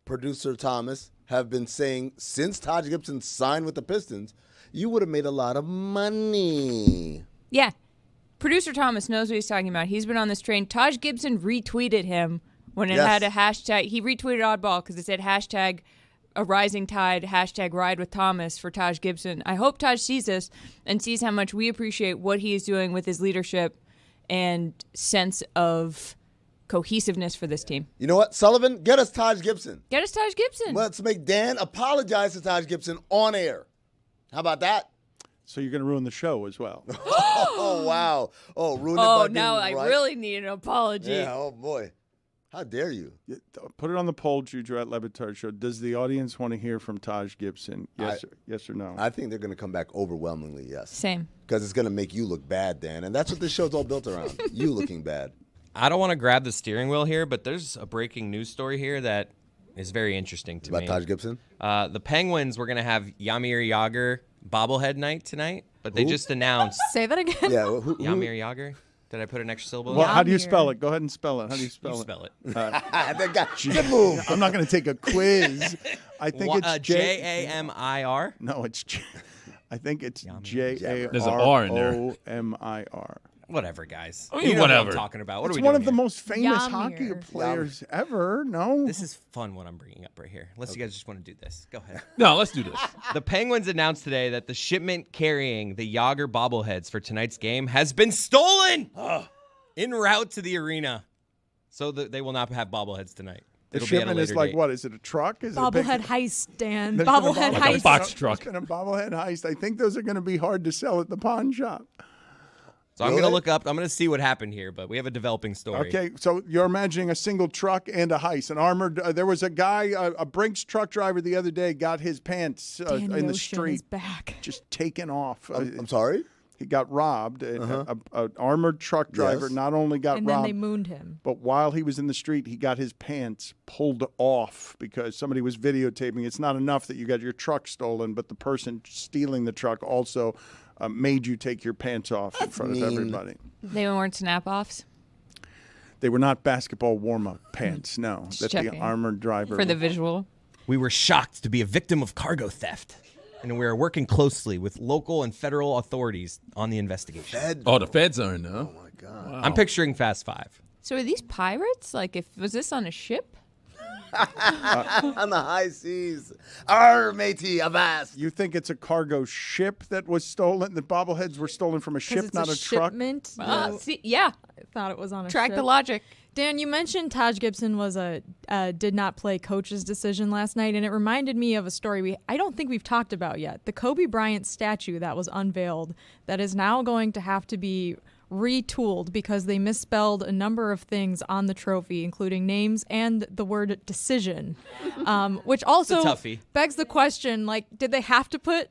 producer Thomas have been saying since Taj Gibson signed with the Pistons, you would have made a lot of money. yeah. Producer Thomas knows what he's talking about. He's been on this train. Taj Gibson retweeted him when it had a hashtag. He retweeted Oddball because it said hashtag a rising tide, hashtag ride with Thomas for Taj Gibson. I hope Taj sees this and sees how much we appreciate what he is doing with his leadership and sense of cohesiveness for this team. You know what, Sullivan? Get us Taj Gibson. Get us Taj Gibson. Let's make Dan apologize to Taj Gibson on air. How about that? so you're going to ruin the show as well. Oh, wow. Oh, ruined it by Oh, being now I right? really need an apology. Yeah, oh, boy. How dare you? Put it on the poll, Juju at Le Batard Show. Does the audience want to hear from Taj Gibson? Yes or no? I think they're going to come back overwhelmingly yes. Same. Because it's going to make you look bad, Dan. And that's what this show's all built around. You looking bad. I don't want to grab the steering wheel here, but there's a breaking news story here that is very interesting to me. About Taj Gibson? The Penguins were going to have Jaromir Jagr bobblehead night tonight, but they just announced Say that again. Yeah, who? Jaromir Jagr. Did I put an extra syllable? Well, how do you Yamir. spell it? Go ahead and spell it. How do you spell You it? spell it. That guy. Good move. I'm not going to take a quiz. I think it's Jamir. No, it's I think it's Jaromir. There's an R in there. Whatever, guys. I mean, You know whatever. what I'm talking about. What It's are we one doing of the here? most famous Yamir. hockey players ever. No, This is fun what I'm bringing up right here. Unless you guys just want to do this. Go ahead. No, let's do this. The Penguins announced today that the shipment carrying the Jagr bobbleheads for tonight's game has been stolen en route to the arena. So they will not have bobbleheads tonight. the It'll be at a shipment is later like date. what? Is it a truck? Is it a Bobblehead big, heist, Dan. There's been a Bobblehead Like a heist. box truck. There's been a bobblehead heist. I think those are going to be hard to sell at the pawn shop. So I'm Really? going to look up. I'm going to see what happened here, but we have a developing story. Okay, so you're imagining a single truck and a heist. An armored. There was a guy, a Brinks truck driver, the other day got his pants Dan in the Ocean street is back. just taken off. I'm sorry? He got robbed. An armored truck driver Yes. not only got And then robbed, they mooned him. but while he was in the street, he got his pants pulled off because somebody was videotaping. It's not enough that you got your truck stolen, but the person stealing the truck also made you take your pants off in front of everybody. They weren't snap-offs They were not basketball warm-up pants, no. Just That checking. the armored driver. for the visual. We were shocked to be a victim of cargo theft, and we are working closely with local and federal authorities on the investigation. Oh, the feds are in there. Oh, my God. I'm picturing Fast Five. So are these pirates? Like, was this on a ship? On the high seas. Arr, matey, avast. You think it's a cargo ship that was stolen? The bobbleheads were stolen from a 'Cause ship, it's not a truck? shipment. See, yeah. I thought it was on a Track ship. the logic. Dan, you mentioned Taj Gibson was a did not play coach's decision last night, and it reminded me of a story I don't think we've talked about yet. The Kobe Bryant statue that was unveiled that is now going to have to be retooled because they misspelled a number of things on the trophy, including names and the word decision, which also toughie. begs the question, like, did they have to put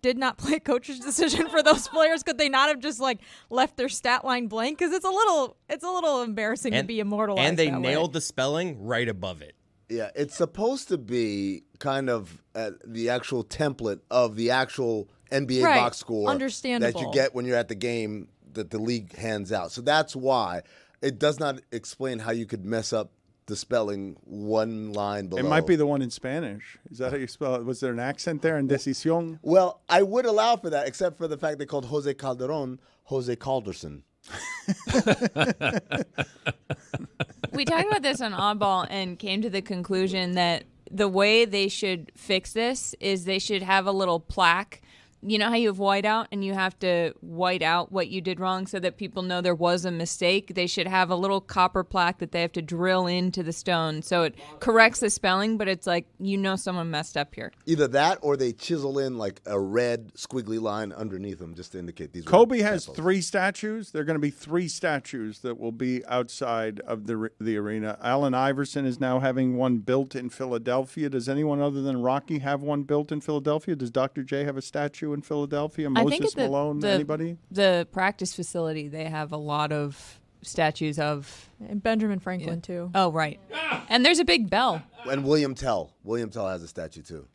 did not play a coach's decision for those players? Could they not have just like left their stat line blank? Because it's a little embarrassing to be immortalized. And they that nailed way. the spelling right above it. Yeah, it's supposed to be kind of the actual template of the actual NBA Right. box score that Understandable. you get when you're at the game that the league hands out. So that's why it does not explain how you could mess up the spelling one line below. It might be the one in Spanish. Is that how you spell it? Was there an accent there in decisión? Well, I would allow for that, except for the fact they called Jose Calderon Jose Calderson. We talked about this on Oddball and came to the conclusion that the way they should fix this is they should have a little plaque. You know how you have whiteout and you have to white out what you did wrong so that people know there was a mistake? They should have a little copper plaque that they have to drill into the stone so it corrects the spelling, but it's like, someone messed up here. Either that or they chisel in like a red squiggly line underneath them just to indicate these. Kobe has 3 statues. There are going to be 3 statues that will be outside of the arena. Allen Iverson is now having one built in Philadelphia. Does anyone other than Rocky have one built in Philadelphia? Does Dr. J have a statue in Philadelphia? I think Moses at Malone? Anybody? The practice facility, they have a lot of statues of... And Benjamin Franklin, too. Oh, right. And there's a big bell. And William Tell. William Tell has a statue, too.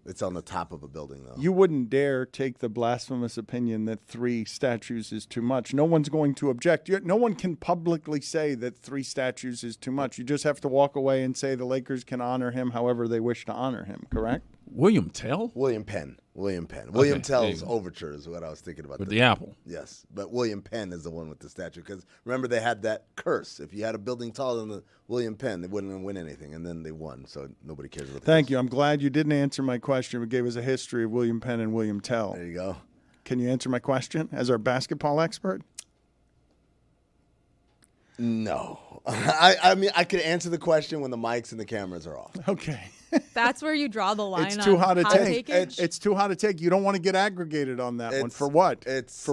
It's on the top of a building, though. You wouldn't dare take the blasphemous opinion that 3 statues is too much. No one's going to object. No one can publicly say that 3 statues is too much. You just have to walk away and say the Lakers can honor him however they wish to honor him, correct? William Tell? William Penn. William Tell's Overture is what I was thinking about. With the apple. Yes, but William Penn is the one with the statue. Because remember, they had that curse. If you had a building taller than the William Penn, they wouldn't win anything. And then they won, so nobody cares about that. Thank you. I'm glad you didn't answer my question, but gave us a history of William Penn and William Tell. There you go. Can you answer my question as our basketball expert? No. I mean, I could answer the question when the mics and the cameras are off. Okay. That's where you draw the line. It's too hot to take. Takeage. It's too hot to take. You don't want to get aggregated on that one. For what? It's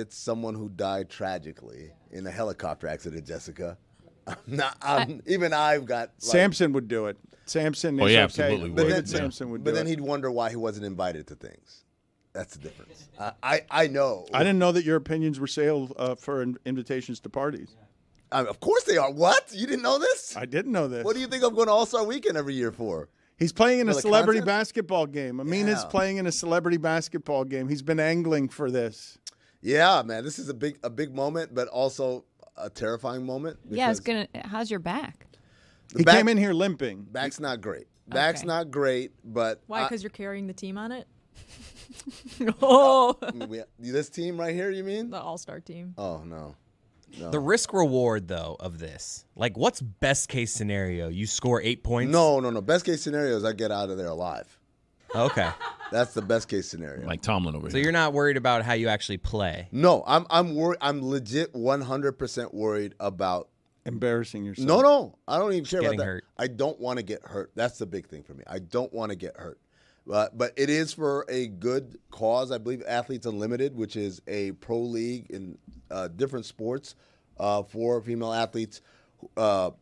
someone who died tragically in a helicopter accident, Jessica. Even I've got... Samson would do it. Samson is yeah, okay. absolutely But would. then Samson would do But then it. he'd wonder why he wasn't invited to things. That's the difference. I know. I didn't know that your opinions were sale for invitations to parties. Of course they are. What? You didn't know this? I didn't know this. What do you think I'm going to All-Star Weekend every year for? He's playing in For a the celebrity content? basketball game. Amina's Yeah. playing in a celebrity basketball game. He's been angling for this. Yeah, man. This is a big moment, but also a terrifying moment. Yeah, it's gonna. How's your back? He came in here limping. Back's not great. Back's not great, but Why? Because you're carrying the team on it? Oh. This team right here, you mean? The All-Star team. Oh, no. The risk reward, though, of this, like, what's best case scenario? You score 8 points? No. Best case scenario is I get out of there alive. Okay. That's the best case scenario. Like Tomlin over So here. you're not worried about how you actually play? No, I'm worried. I'm legit 100% worried about embarrassing yourself. No, I don't even care about getting that. hurt. I don't want to get hurt. That's the big thing for me. I don't want to get hurt. But it is for a good cause. I believe Athletes Unlimited, which is a pro league in different sports for female athletes.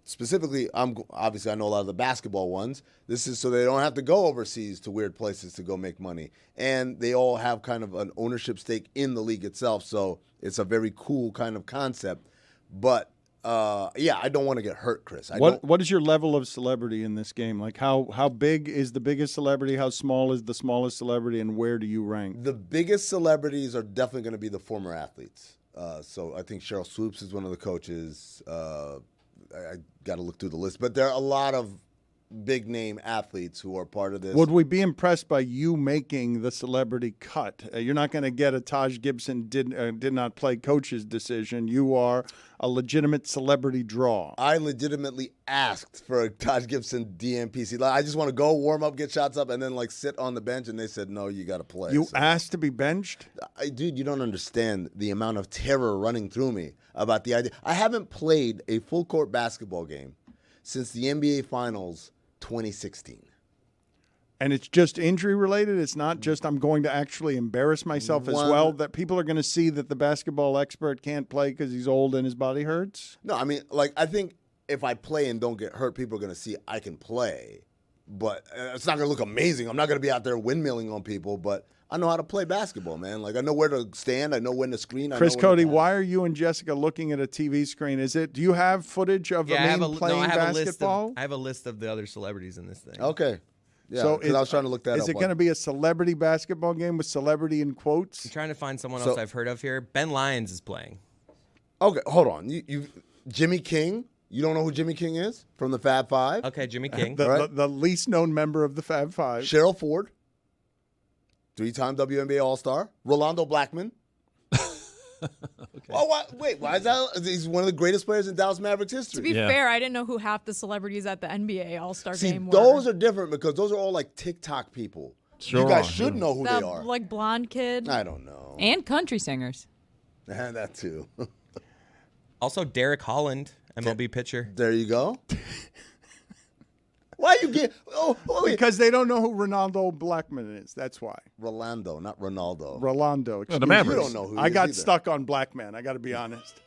Specifically, obviously I know a lot of the basketball ones. This is so they don't have to go overseas to weird places to go make money, and they all have kind of an ownership stake in the league itself. So it's a very cool kind of concept. But I don't want to get hurt, Chris. What is your level of celebrity in this game? Like how big is the biggest celebrity? How small is the smallest celebrity? And where do you rank? The biggest celebrities are definitely going to be the former athletes. So I think Cheryl Swoops is one of the coaches. I got to look through the list, but there are a lot of big name athletes who are part of this. Would we be impressed by you making the celebrity cut? You're not going to get a Taj Gibson did not play coach's decision. You are a legitimate celebrity draw. I legitimately asked for a Taj Gibson DMPC. I just want to go warm up, get shots up, and then sit on the bench. And they said, no, you got to play. You asked to be benched? Dude, you don't understand the amount of terror running through me about the idea. I haven't played a full court basketball game since the NBA Finals 2016. And it's just injury related? It's not just I'm going to actually embarrass myself as well, that people are going to see that the basketball expert can't play because he's old and his body hurts? No, I mean, I think if I play and don't get hurt, people are going to see I can play. But it's not going to look amazing. I'm not going to be out there windmilling on people, but I know how to play basketball, man. Like I know where to stand. I know when to screen. Chris I know Cody, why are you and Jessica looking at a TV screen? Do you have footage of Yeah, the main playing basketball? I have a list of the other celebrities in this thing. Okay. Yeah, so I was trying to look that up. Is it going to be a celebrity basketball game with celebrity in quotes? I'm trying to find someone else I've heard of here. Ben Lyons is playing. Okay, hold on. You Jimmy King? You don't know who Jimmy King is from the Fab Five? Okay, Jimmy King. The least known member of the Fab Five. Cheryl Ford, 3-time WNBA All-Star. Rolando Blackman. Oh, wait, why is that? He's one of the greatest players in Dallas Mavericks history. To be fair, I didn't know who half the celebrities at the NBA All-Star game were. Those are different because those are all like TikTok people. Sure you guys should know who the, they are. Like blonde kid. I don't know. And country singers. And that too. Also, Derek Holland, MLB pitcher. There you go. Why you get? Because they don't know who Ronaldo Blackman is. That's why. Rolando, not Ronaldo. Rolando. The Mavericks. You don't know who. I got stuck on Blackman. I got to be honest.